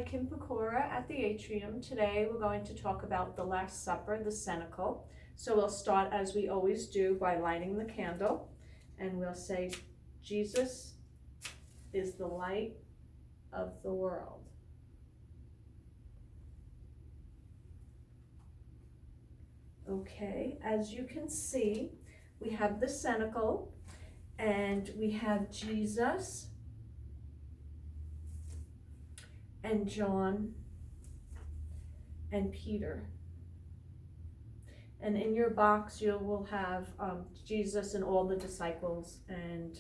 Kim Pecora at the Atrium. Today we're going to talk about the Last Supper, the Cenacle. So we'll start as we always do by lighting the candle, and we'll say, Jesus is the light of the world. Okay, as you can see, we have the cenacle, and we have Jesus and John and Peter. And in your box you will have Jesus and all the disciples, and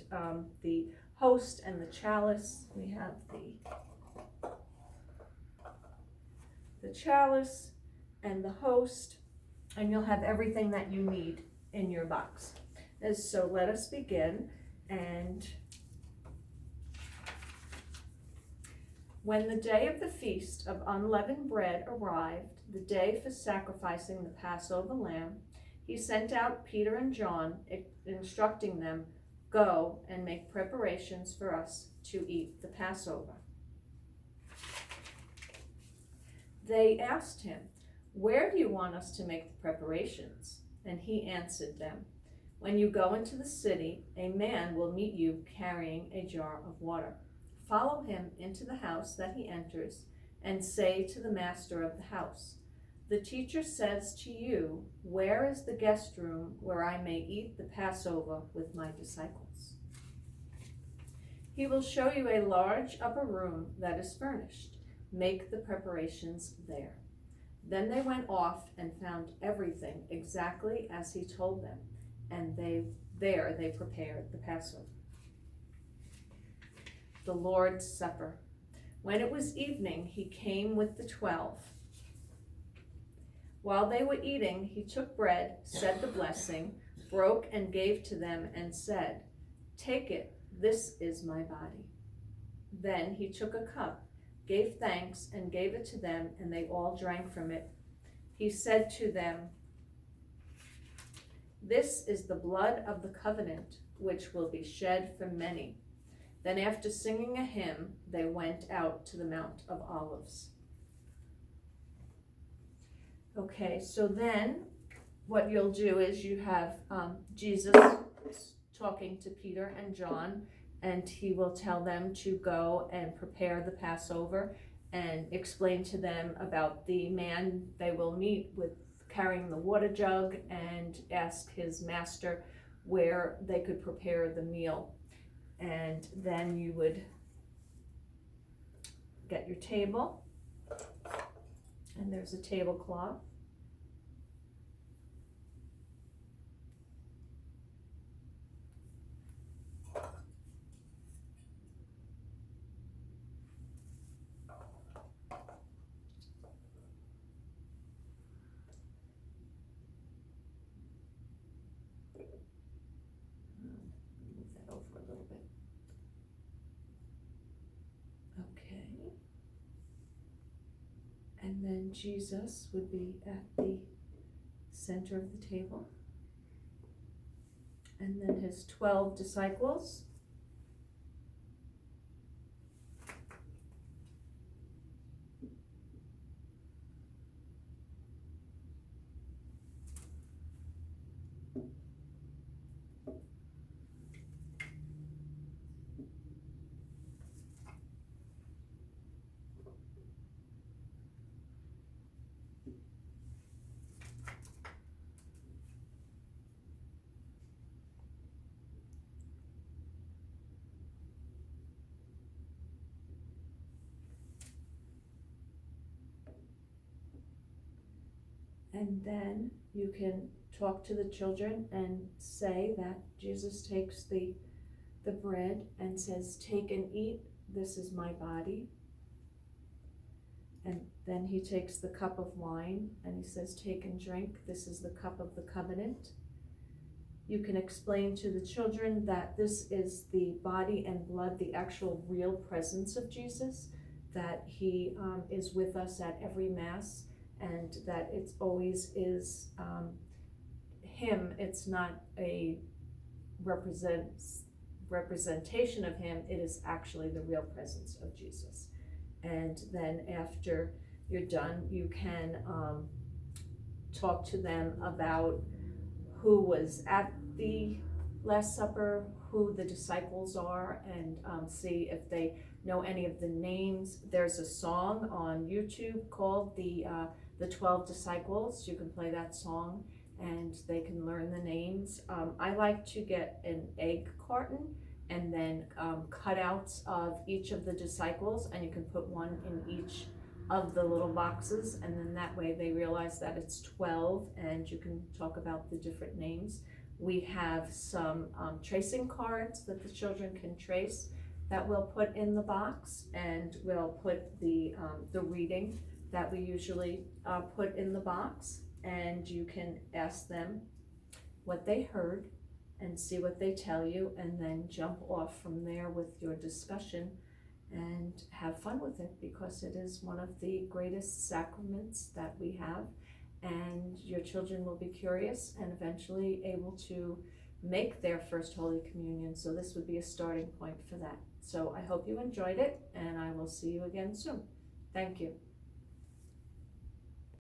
the host and the chalice. We have the chalice and the host, and you'll have everything that you need in your box. And so let us begin. And when the day of the feast of unleavened bread arrived, the day for sacrificing the Passover lamb, he sent out Peter and John, instructing them, "Go and make preparations for us to eat the Passover." They asked him, "Where do you want us to make the preparations?" And he answered them, "When you go into the city, a man will meet you carrying a jar of water. Follow him into the house that he enters, and say to the master of the house, 'The teacher says to you, where is the guest room where I may eat the Passover with my disciples?' He will show you a large upper room that is furnished. Make the preparations there." Then they went off and found everything exactly as he told them, and they prepared the Passover. The Lord's Supper. When it was evening, he came with the 12. While they were eating, he took bread, said the blessing, broke and gave to them, and said, "Take it, this is my body." Then he took a cup, gave thanks, and gave it to them, and they all drank from it. He said to them, "This is the blood of the covenant, which will be shed for many." Then after singing a hymn, they went out to the Mount of Olives. Okay, so then what you'll do is you have Jesus talking to Peter and John, and he will tell them to go and prepare the Passover and explain to them about the man they will meet with carrying the water jug, and ask his master where they could prepare the meal. And then you would get your table, and there's a tablecloth. Move that over a little bit. Okay. And then Jesus would be at the center of the table. And then his 12 disciples. And then you can talk to the children and say that Jesus takes the bread and says, "Take and eat, this is my body." And then he takes the cup of wine and he says, "Take and drink, this is the cup of the covenant." You can explain to the children that this is the body and blood, the actual real presence of Jesus, that he is with us at every Mass, and that it's always is him. It's not a representation of him. It is actually the real presence of Jesus. And then after you're done, you can talk to them about who was at the Last Supper, who the disciples are, and see if they know any of the names. There's a song on YouTube called the 12 Disciples. You can play that song and they can learn the names. I like to get an egg carton and then cutouts of each of the disciples, and you can put one in each of the little boxes, and then that way they realize that it's 12 and you can talk about the different names. We have some tracing cards that the children can trace that we'll put in the box, and we'll put the reading that we usually put in the box, and you can ask them what they heard and see what they tell you, and then jump off from there with your discussion and have fun with it, because it is one of the greatest sacraments that we have, and your children will be curious and eventually able to make their first Holy Communion. So this would be a starting point for that. So I hope you enjoyed it, and I will see you again soon. Thank you.